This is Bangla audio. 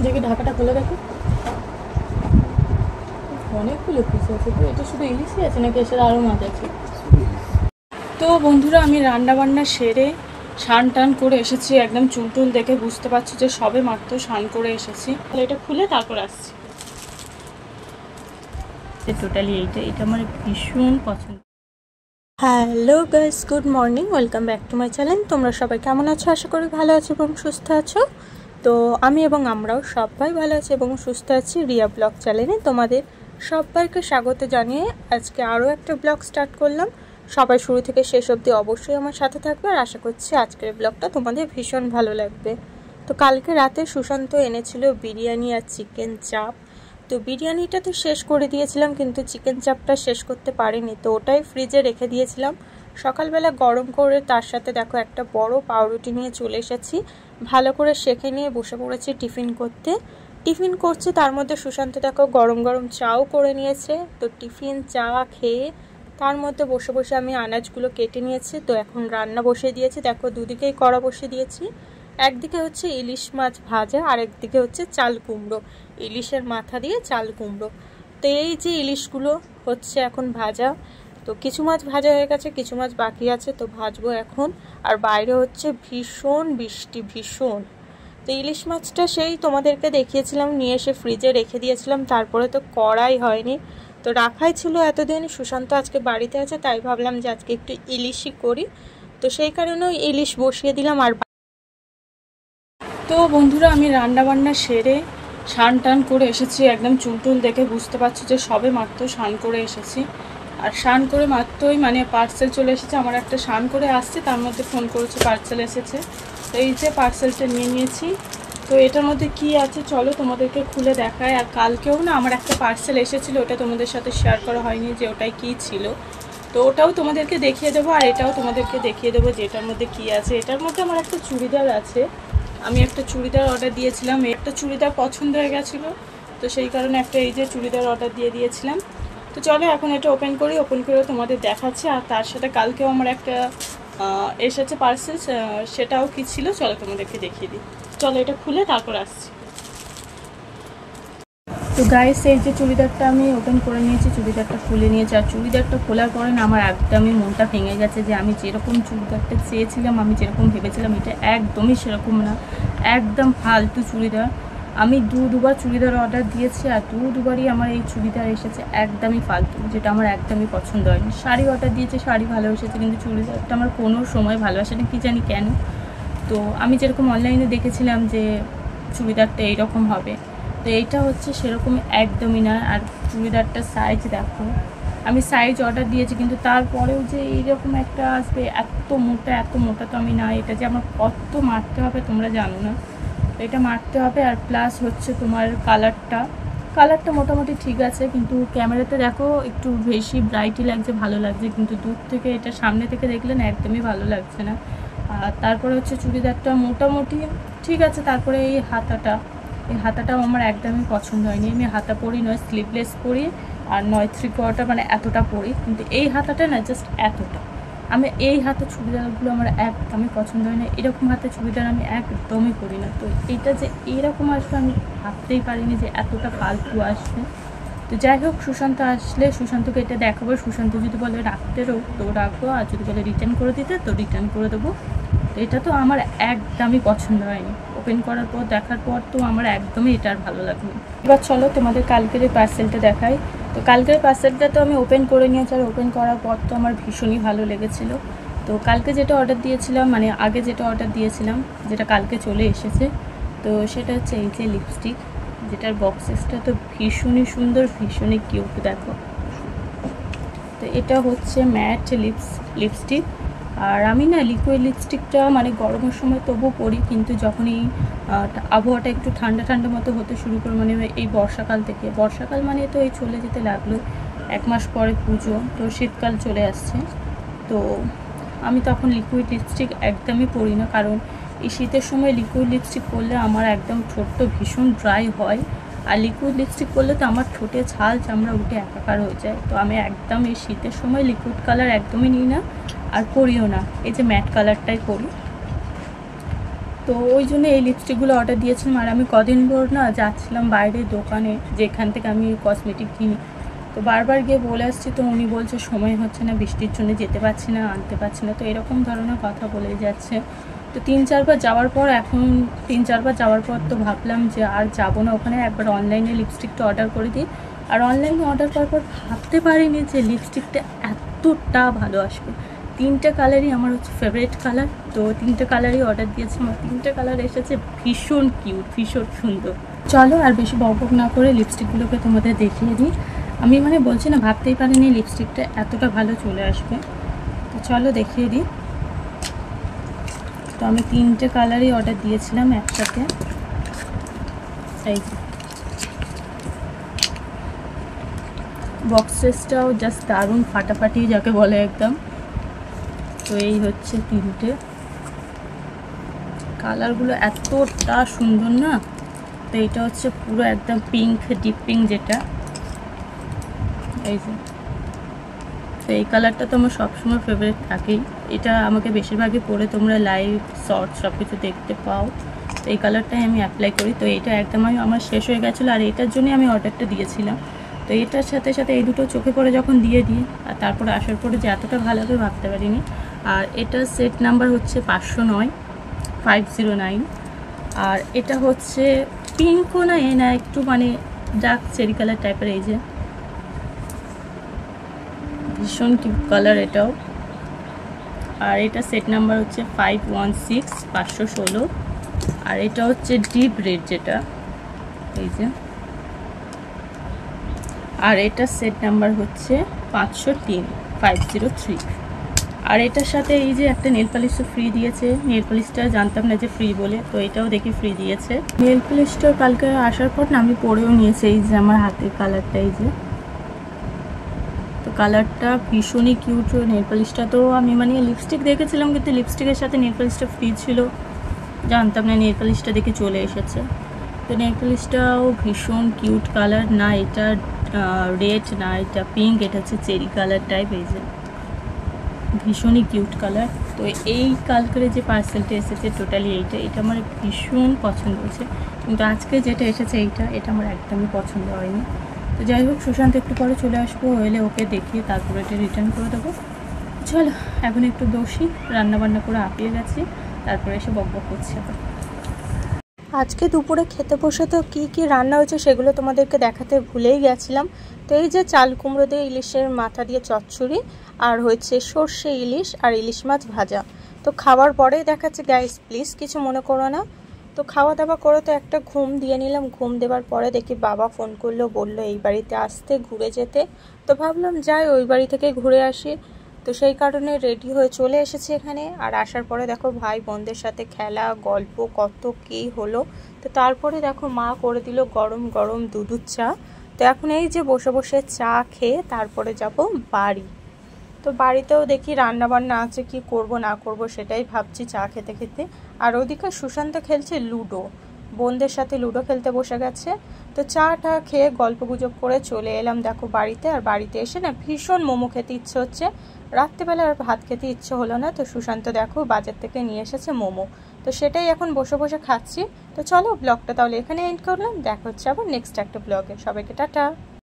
দেখি ঢাকাটা খুলে দেখো। অনেকগুলো পিস আছে, তো এটা শুধু ইলিশই আছে নাকি এর সাথে আরও মাছ আছে? তো বন্ধুরা, আমি রান্না বান্না সেরে স্নান টান করে এসেছি। একদম চুলটুল দেখে বুঝতে পারছি যে সবে মাত্র স্নান করে এসেছি। তাহলে এটা খুলে তারপর আসছি। টোটালি এটা আমার ভীষণ পছন্দ। Hello guys, good morning, welcome back to my channel. তোমরা সবাই কেমন আছো? আশা করি ভালো আছো এবং সুস্থ আছো। তো আমি এবং আমরাও সবাই ভালো আছি এবং সুস্থ আছি। রিয়া ব্লগ চ্যানেলে তোমাদের সবাইকে স্বাগত জানিয়ে আজকে আরও একটা ব্লগ স্টার্ট করলাম। সবাই শুরু থেকে শেষ অবধি অবশ্যই আমার সাথে থাকবে, আর আশা করছি আজকের ব্লগটা তোমাদের ভীষণ ভালো লাগবে। তো কালকে রাতে সুশান্ত এনেছিল বিরিয়ানি আর চিকেন চাপ। তো বিরিয়ানিটা তো শেষ করে দিয়েছিলাম, কিন্তু চিকেন চাপটা শেষ করতে পারিনি, তো ওটাই ফ্রিজে রেখে দিয়েছিলাম। সকালবেলা গরম করে তার সাথে দেখো একটা বড় পাউরুটি নিয়ে চলে এসেছি। ভালো করে সেঁকে নিয়ে বসে পড়েছি টিফিন করতে। টিফিন করছি, তার মধ্যে সুশান্ত দেখো গরম গরম চাও করে নিয়েছে। তো টিফিন চা খেয়ে তার মধ্যে বসে বসে আমি আনাজগুলো কেটে নিয়েছি। তো এখন রান্না বসিয়ে দিয়েছি, দেখো দুদিকেই কড়া বসিয়ে দিয়েছি। একদিকে হচ্ছে ইলিশ মাছ ভাজা, আর একদিকে হচ্ছে চাল কুমড়ো, ইলিশের মাথা দিয়ে চাল কুমড়ো। তো এই যে ইলিশগুলো হচ্ছে এখন ভাজা। তো কিছু মাছ ভাজা হয়ে গেছে, কিছু মাছ বাকি আছে, তো ভাজবো এখন। আর বাইরে হচ্ছে ভীষণ বৃষ্টি, ভীষণ। তো ইলিশ মাছটা সেই তোমাদেরকে দেখিয়েছিলাম, নিয়ে এসে ফ্রিজে রেখে দিয়েছিলাম, তারপরে তো করাই হয়নি। তো রাখাই ছিল এতদিন। সুশান্ত আজকে বাড়িতে আছে, তাই ভাবলাম যে আজকে একটু ইলিশই করি। তো সেই কারণেও ইলিশ বসিয়ে দিলাম। আর তো বন্ধুরা, আমি রান্না বান্না সেরে স্নান টান করে এসেছি। একদম চুলটুল দেখে বুঝতে পারছি যে সবে মাত্র স্নান করে এসেছি। আর স্নান করে মাত্রই মানে পার্সেল চলে এসেছে। আমার একটা স্নান করে আসছে, তার মধ্যে ফোন করেছে পার্সেল এসেছে। তো এই যে পার্সেলটা নিয়ে নিয়েছি। তো এটার মধ্যে কি আছে চলো তোমাদেরকে খুলে দেখায়। আর কালকেও না আমার একটা পার্সেল এসেছিলো, ওটা তোমাদের সাথে শেয়ার করা হয়নি যে ওটাই কী ছিল। তো ওটাও তোমাদেরকে দেখিয়ে দেবো, আর এটাও তোমাদেরকে দেখিয়ে দেবো যে এটার মধ্যে কী আছে। এটার মধ্যে আমার একটা চুড়িদার আছে। আমি একটা চুড়িদার অর্ডার দিয়েছিলাম, একটা চুড়িদার পছন্দ হয়ে গেছিলো, তো সেই কারণে একটা এই যে চুড়িদার অর্ডার দিয়ে দিয়েছিলাম। তো চলো এখন এটা ওপেন করি, ওপেন করে তোমাদের দেখাচ্ছি। আর তার সাথে কালকেও আমার একটা এসেছে পার্সেল, সেটাও কি ছিল চলো তোমাদেরকে দেখিয়ে দিই। চলো এটা খুলে তারপর আসছি। তো গাইস, এই যে চুড়িদারটা আমি ওপেন করে নিয়েছি, চুড়িদারটা খুলে নিয়েছি। আর চুড়িদারটা খোলার পরে না আমার একদমই মনটা ভেঙে গেছে যে আমি যেরকম চুড়িদারটা চেয়েছিলাম, আমি যেরকম ভেবেছিলাম, এটা একদমই সেরকম না। একদম ফালতু চুড়িদার। আমি দুবার চুড়িদার অর্ডার দিয়েছি, আর দুবারই আমার এই চুড়িদার এসেছে একদমই ফালতু, যেটা আমার একদমই পছন্দ হয়নি। শাড়ি অর্ডার দিয়েছে, শাড়ি ভালো এসেছে, কিন্তু চুড়িদারটা আমার কোনো সময় ভালোবাসে না, কী জানি কেন। তো আমি যেরকম অনলাইনে দেখেছিলাম যে চুড়িদারটা এইরকম হবে, তো এইটা হচ্ছে সেরকম একদমই না। আর চুড়িদারটার সাইজ দেখো, আমি সাইজ অর্ডার দিয়েছি, কিন্তু তারপরেও যে এইরকম একটা আসবে এত মোটা, এত মোটা তো আমি না। এটা যে আমার কত মারতে হবে তোমরা জানো না, এটা মারতে হবে। আর প্লাস হচ্ছে তোমার কালারটা মোটামুটি ঠিক আছে, কিন্তু ক্যামেরাতে দেখো একটু বেশি ব্রাইটই লাগছে, ভালো লাগছে, কিন্তু দূর থেকে এটা সামনে থেকে দেখলে না একদমই ভালো লাগছে না। আর তারপরে হচ্ছে চুড়িদারটা মোটামুটি ঠিক আছে। তারপরে এই হাতাটাও আমার একদমই পছন্দ হয়নি। আমি হাতা পরি নয় স্লিভলেস পরি, আর নয় 3/4, মানে এতটা পরি, কিন্তু এই হাতাটা না জাস্ট এতটা। আমি এই হাতে চুড়িদারগুলো আমার একদমই পছন্দ হয় না, এরকম হাতে চুড়িদার আমি একদমই করি না। তো এটা যে এইরকম আসবে আমি ভাবতেই পারিনি যে এতটা ফালতু আসবে। তো যাই হোক, সুশান্ত আসলে সুশান্তকে এটা দেখাবো। সুশান্ত যদি বলে রাখতেও তো রাখবো, আর যদি বলে রিটার্ন করে দিতে তো রিটার্ন করে দেবো। তো এটা তো আমার একদমই পছন্দ হয়নি। ওপেন করার পর দেখার পর তো আমার একদমই এটা আর ভালো লাগবে। এবার চলো তোমাদের কালকের এই পার্সেলটা দেখাই। তো কালকের পার্সেলটা তো আমি ওপেন করে নিয়েছি, আর ওপেন করার পর তো আমার ভীষণই ভালো লেগেছিলো। তো কালকে যেটা অর্ডার দিয়েছিলাম, মানে আগে যেটা অর্ডার দিয়েছিলাম, যেটা কালকে চলে এসেছে, তো সেটা হচ্ছে এই যে লিপস্টিক, যেটার বক্সেসটা তো ভীষণই সুন্দর, ভীষণই কিউট দেখো। তো এটা হচ্ছে ম্যাট লিপস্টিক। আর আমি না লিকুইড লিপস্টিকটা মানে গরমের সময় তবু পরি, কিন্তু যখন এই আবহাওয়াটা একটু ঠান্ডা ঠান্ডা মতো হতে শুরু করে, মানে এই বর্ষাকাল মানে তো এই চলে যেতে লাগলো, 1 মাস পরে পুজো, তো শীতকাল চলে আসছে। তো আমি তখন লিকুইড লিপস্টিক একদমই পরি না, কারণ এই শীতের সময় লিকুইড লিপস্টিক পরলে আমার একদম ঠোঁটটা ভীষণ ড্রাই হয়। আর লিকুইড লিপস্টিক পরলে তো আমার ঠোঁটে ছাল চামড়া উঠে একাকার হয়ে যায়। তো আমি একদম এই শীতের সময় লিকুইড কালার একদমই নিই না, আর পরিও না, এই যে ম্যাট কালারটাই পরি। তো ওই জন্য এই লিপস্টিকগুলো অর্ডার দিয়েছিলাম। আর আমি কদিন পর না যাচ্ছিলাম বাইরে দোকানে, যেখান থেকে আমি কসমেটিক কিনি, তো বারবার গিয়ে বলে আসছি, তো উনি বলছে সময় হচ্ছে না, বৃষ্টির জন্য যেতে পারছি না, আনতে পারছি না। তো এরকম ধরনের কথা বলে যাচ্ছে। তো 3-4 বার যাওয়ার পর, এখন 3-4 বার যাওয়ার পর তো ভাবলাম যে আর যাবো না ওখানে, একবার অনলাইনে লিপস্টিকটা অর্ডার করে দিই। আর অনলাইনে অর্ডার করার পর ভাবতে পারিনি যে লিপস্টিকটা এতটা ভালো আসবে। 3টে কালারই আমার হচ্ছে ফেভারিট কালার। তো 3টে কালারই অর্ডার দিয়েছি, আমার 3টে কালার এসেছে ভীষণ কিউট, ভীষণ সুন্দর। চলো আর বেশি বকবক না করে লিপস্টিকগুলোকে তোমাদের দেখিয়ে দিই। আমি মানে বলছি না, ভাবতেই পারিনি লিপস্টিকটা এতটা ভালো চলে আসবে। তো চলো দেখিয়ে দিই। তো আমি 3টে কালারই অর্ডার দিয়েছিলাম একসাথে। এই বক্সেসটাও জাস্ট দারুণ ফাটাফাটি যাকে বলে একদম। তো এই হচ্ছে 3টে কালারগুলো, এতটা সুন্দর না। তো এটা হচ্ছে পুরো একদম পিঙ্ক, ডিপ পিঙ্ক যেটা, এই যে। তো এই কালারটা তো আমার সবসময় ফেভারিট থাকেই, এটা আমাকে বেশিরভাগই পরে তোমরা লাইভ শর্ট সব কিছু দেখতে পাও। তো এই কালারটাই আমি অ্যাপ্লাই করি। তো এটা একদম আমার শেষ হয়ে গেছিলো, আর এটার জন্যই আমি অর্ডারটা দিয়েছিলাম। তো এটার সাথে সাথে এই দুটো চোখে পড়ে যখন দিয়ে দিই, আর তারপরে আসার পরে যে এতটা ভালো হবে ভাবতে পারিনি। আর এটার সেট নাম্বার হচ্ছে 509, 509। আর এটা হচ্ছে পিঙ্কও না, না একটু মানে ডার্ক চেরি কালার টাইপের, এই যে ভীষণ কিউট কালার এটাও। আর এটা সেট নাম্বার হচ্ছে 516, 516। আর এটা হচ্ছে ডিপ রেড যেটা, এই যে। আর এটা সেট নাম্বার হচ্ছে 503, 503। আর এটার সাথে এই যে একটা নেল পলিশও ফ্রি দিয়েছে। নেল পলিশটা জানতাম না যে ফ্রি বলে, তো এটাও দেখি ফ্রি দিয়েছে। নেল পলিশটা কালকে আসার পর না আমি পরেও নিয়েছি, এই যে আমার হাতের কালারটা, এই যে। তো কালারটা ভীষণই কিউট। নেল পলিশটা তো আমি মানে লিপস্টিক দেখেছিলাম, কিন্তু লিপস্টিকের সাথে নেল পলিশটা ফ্রি ছিল, জানতাম না। নেল পলিশটা দেখে চলে এসেছে। তো নেল পলিশটাও ভীষণ কিউট কালার, না এটা রেড, না এটা পিঙ্ক, এটা হচ্ছে চেরি কালার টাইপ, এই যে ভীষণই কিউট কালার। তো এই কালকের যে পার্সেলটা এসেছে টোটালি এটা আমার ভীষণ পছন্দ হয়েছে, কিন্তু আজকে যেটা এসেছে এটা আমার একদমই পছন্দ হয়নি। তো যাই হোক, সুশান্ত একটু পরে চলে আসবো, হলে ওকে দেখিয়ে তারপরে এটা রিটার্ন করে দেবো। চলো এখন একটু বসি, রান্নাবান্না করে হাঁপিয়ে গেছি, তারপরে এসে বকবক করছি আবার। আজকে দুপুরে খেতে বসে তো কি রান্না হয়েছে সেগুলো তোমাদেরকে দেখাতে ভুলেই গেছিলাম। তো এই যে চাল কুমড়ো দিয়ে ইলিশের মাথা দিয়ে চচ্চড়ি, আর হয়েছে সর্ষে ইলিশ আর ইলিশ মাছ ভাজা। তো খাওয়ার পরেই দেখাচ্ছে, গাইস প্লিজ কিছু মনে করো না। তো খাওয়া দাওয়া করে তো একটা ঘুম দিয়ে নিলাম। ঘুম দেওয়ার পরে দেখি বাবা ফোন করলো, বললো এই বাড়িতে আসতে, ঘুরে যেতে। তো ভাবলাম যাই ওই বাড়ি থেকে ঘুরে আসি। তো সেই কারণে রেডি হয়ে চলে এসেছি এখানে। আর আসার পরে দেখো ভাই বোনদের সাথে খেলা গল্প কত কী হলো। তো তারপরে দেখো মা করে দিল গরম গরম দুধ চা। তো এখন এই যে বসে বসে চা খেয়ে তারপরে যাব বাড়ি। তো বাড়িতেও দেখি রান্না বান্না আছে, কি করব না করব সেটাই ভাবছি চা খেতে খেতে। আর ওদিকে সুশান্ত খেলছে লুডো, বোনদের সাথে লুডো খেলতে বসে গেছে। তো চাটা খেয়ে গল্প গুজব করে চলে এলাম দেখো বাড়িতে। আর বাড়িতে এসে না ভীষণ মোমো খেতে ইচ্ছে হচ্ছে, রাত্রেবেলা আর ভাত খেতে ইচ্ছে হলো না। তো সুশান্ত দেখো বাজার থেকে নিয়ে এসেছে মোমো, তো সেটাই এখন বসে বসে খাচ্ছি। তো চলো ব্লগটা তাহলে এখানে এন্ড করলাম, দেখা হচ্ছে আবার নেক্সট একটা ব্লগে। সবাইকে টাটা।